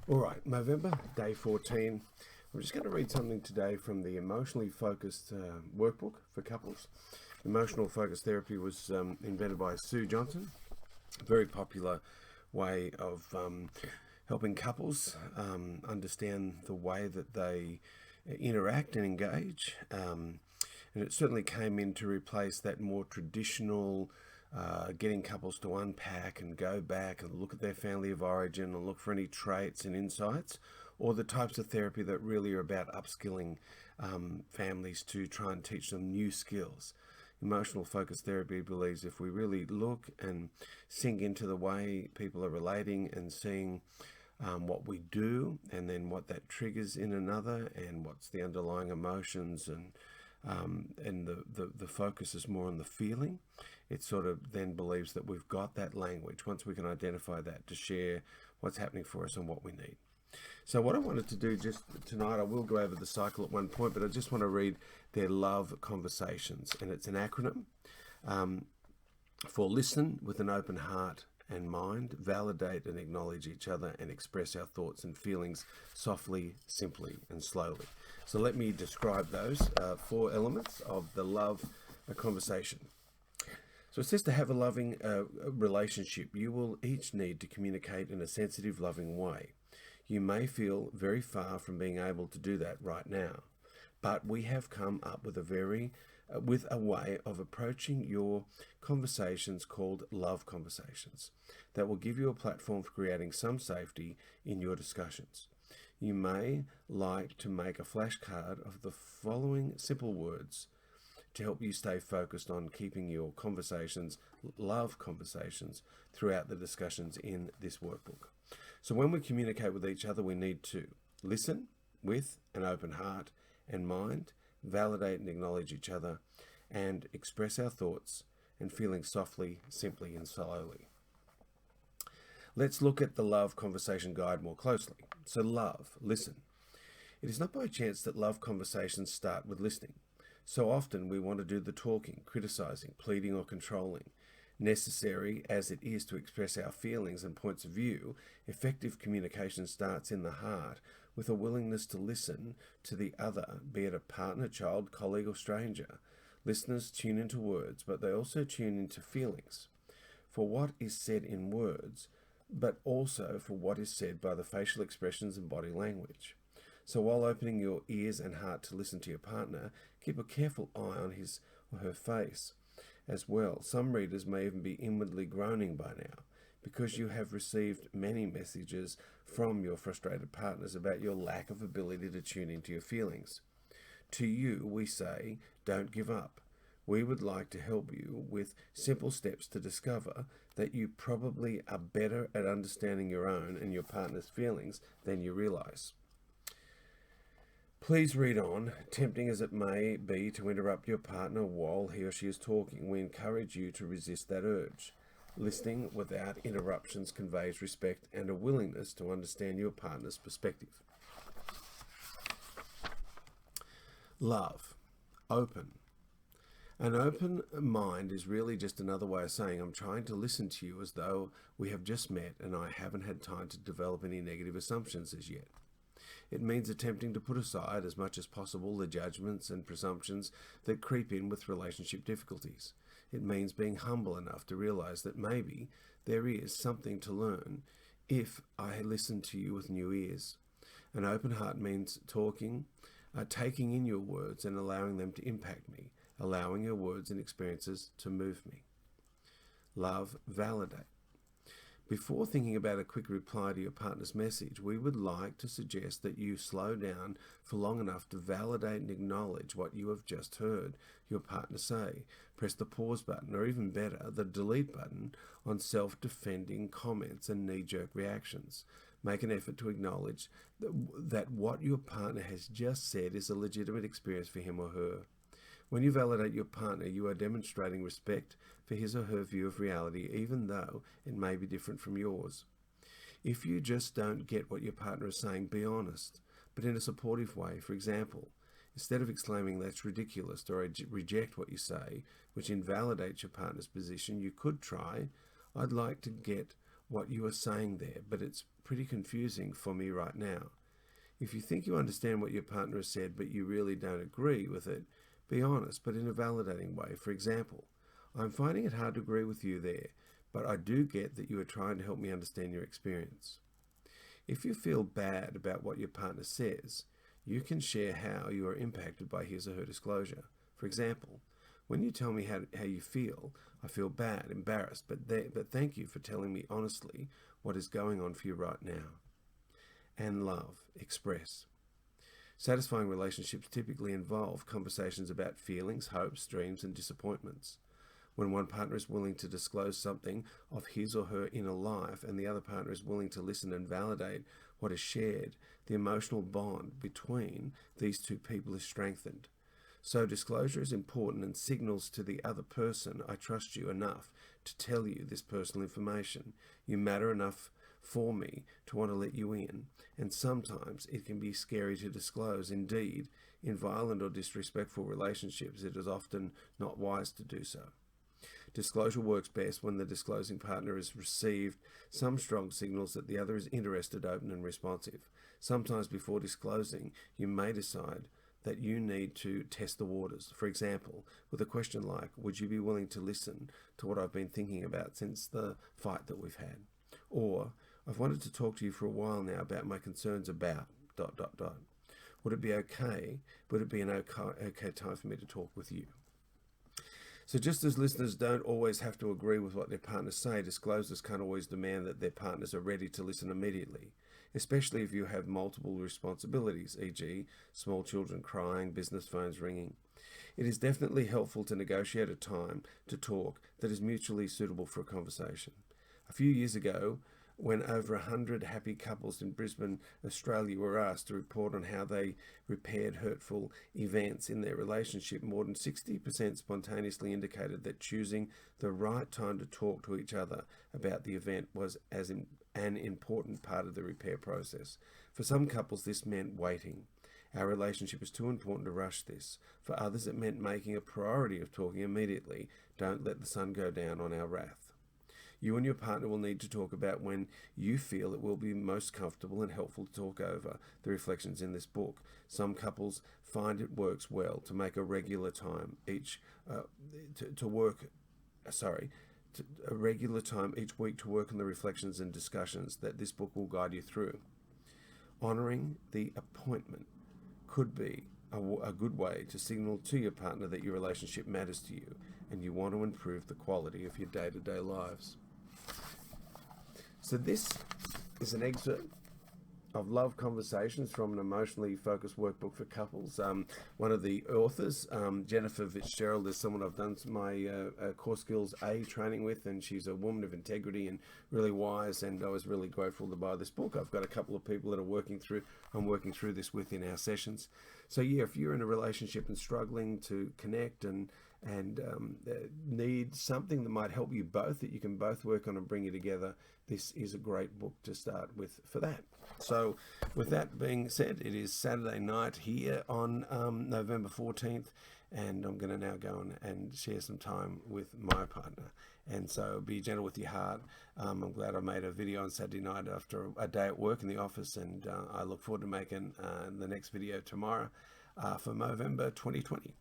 All right, MOvember, day 14. I'm just going to read something today from the Emotionally Focused workbook for couples. Emotional focused therapy was invented by Sue Johnson, a very popular way of helping couples understand the way that they interact and engage. And it certainly came in to replace that more traditional getting couples to unpack and go back and look at their family of origin and look for any traits and insights, or the types of therapy that really are about upskilling families to try and teach them new skills. Emotional focused therapy believes if we really look and sink into the way people are relating and seeing what we do and then what that triggers in another and what's the underlying emotions and the focus is more on the feeling. It sort of then believes that we've got that language once we can identify that to share what's happening for us and what we need. So what I wanted to do just tonight, I will go over the cycle at one point, but I just want to read their love conversations, and it's an acronym for listen with an open heart and mind, validate and acknowledge each other, and express our thoughts and feelings softly, simply, and slowly. So let me describe those 4 elements of the love conversation. So it says to have a loving relationship, you will each need to communicate in a sensitive, loving way. You may feel very far from being able to do that right now, but we have come up with a way of approaching your conversations called love conversations that will give you a platform for creating some safety in your discussions. You may like to make a flashcard of the following simple words to help you stay focused on keeping your conversations, love conversations, throughout the discussions in this workbook. So when we communicate with each other, we need to listen with an open heart and mind, validate and acknowledge each other, and express our thoughts and feelings softly, simply, and slowly. Let's look at the love conversation guide more closely. So love, listen. It is not by chance that love conversations start with listening. So often we want to do the talking, criticizing, pleading, or controlling. Necessary as it is to express our feelings and points of view, effective communication starts in the heart with a willingness to listen to the other, be it a partner, child, colleague, or stranger. Listeners tune into words, but they also tune into feelings. For what is said in words, but also for what is said by the facial expressions and body language. So while opening your ears and heart to listen to your partner, keep a careful eye on his or her face as well. Some readers may even be inwardly groaning by now because you have received many messages from your frustrated partners about your lack of ability to tune into your feelings. To you, we say, don't give up. We would like to help you with simple steps to discover that you probably are better at understanding your own and your partner's feelings than you realize. Please read on. Tempting as it may be to interrupt your partner while he or she is talking, we encourage you to resist that urge. Listening without interruptions conveys respect and a willingness to understand your partner's perspective. Love. Open. An open mind is really just another way of saying I'm trying to listen to you as though we have just met and I haven't had time to develop any negative assumptions as yet. It means attempting to put aside as much as possible the judgments and presumptions that creep in with relationship difficulties. It means being humble enough to realize that maybe there is something to learn if I listen to you with new ears. An open heart means taking in your words and allowing them to impact me, allowing your words and experiences to move me. Love, validate. Before thinking about a quick reply to your partner's message, we would like to suggest that you slow down for long enough to validate and acknowledge what you have just heard your partner say. Press the pause button, or even better, the delete button on self-defending comments and knee-jerk reactions. Make an effort to acknowledge that what your partner has just said is a legitimate experience for him or her. When you validate your partner, you are demonstrating respect for his or her view of reality, even though it may be different from yours. If you just don't get what your partner is saying, be honest, but in a supportive way. For example, instead of exclaiming that's ridiculous or I reject what you say, which invalidates your partner's position, you could try, I'd like to get what you are saying there, but it's pretty confusing for me right now. If you think you understand what your partner has said, but you really don't agree with it, be honest, but in a validating way. For example, I'm finding it hard to agree with you there, but I do get that you are trying to help me understand your experience. If you feel bad about what your partner says, you can share how you are impacted by his or her disclosure. For example, when you tell me how you feel, I feel bad, embarrassed, but thank you for telling me honestly what is going on for you right now. And love, express. Satisfying relationships typically involve conversations about feelings, hopes, dreams, and disappointments. When one partner is willing to disclose something of his or her inner life and the other partner is willing to listen and validate what is shared, the emotional bond between these two people is strengthened. So disclosure is important and signals to the other person, I trust you enough to tell you this personal information. You matter enough for me to want to let you in. And sometimes it can be scary to disclose. Indeed, in violent or disrespectful relationships, it is often not wise to do so. Disclosure works best when the disclosing partner has received some strong signals that the other is interested, open, and responsive. Sometimes before disclosing, you may decide that you need to test the waters. For example, with a question like, would you be willing to listen to what I've been thinking about since the fight that we've had? Or, I've wanted to talk to you for a while now about my concerns about ... Would it be okay? Would it be an okay time for me to talk with you? So just as listeners don't always have to agree with what their partners say, disclosers can't always demand that their partners are ready to listen immediately, especially if you have multiple responsibilities, e.g. small children crying, business phones ringing. It is definitely helpful to negotiate a time to talk that is mutually suitable for a conversation. A few years ago, when over 100 happy couples in Brisbane, Australia were asked to report on how they repaired hurtful events in their relationship, more than 60% spontaneously indicated that choosing the right time to talk to each other about the event was an important part of the repair process. For some couples, this meant waiting. Our relationship is too important to rush this. For others, it meant making a priority of talking immediately. Don't let the sun go down on our wrath. You and your partner will need to talk about when you feel it will be most comfortable and helpful to talk over the reflections in this book. Some couples find it works well to make a regular time each week to work on the reflections and discussions that this book will guide you through. Honoring the appointment could be a good way to signal to your partner that your relationship matters to you and you want to improve the quality of your day-to-day lives. So this is an excerpt of Love Conversations from an emotionally focused workbook for couples. One of the authors, Jennifer Fitzgerald, is someone I've done my Core Skills A training with, and she's a woman of integrity and really wise, and I was really grateful to buy this book. I've got a couple of people that I'm working through this with in our sessions. So yeah, if you're in a relationship and struggling to connect and need something that might help you both, that you can both work on and bring you together, this is a great book to start with for that. So with that being said, it is Saturday night here on November 14th, and I'm going to now go and share some time with my partner. And so be gentle with your heart. I'm glad I made a video on Saturday night after a day at work in the office, and I look forward to making the next video tomorrow for MOvember 2020.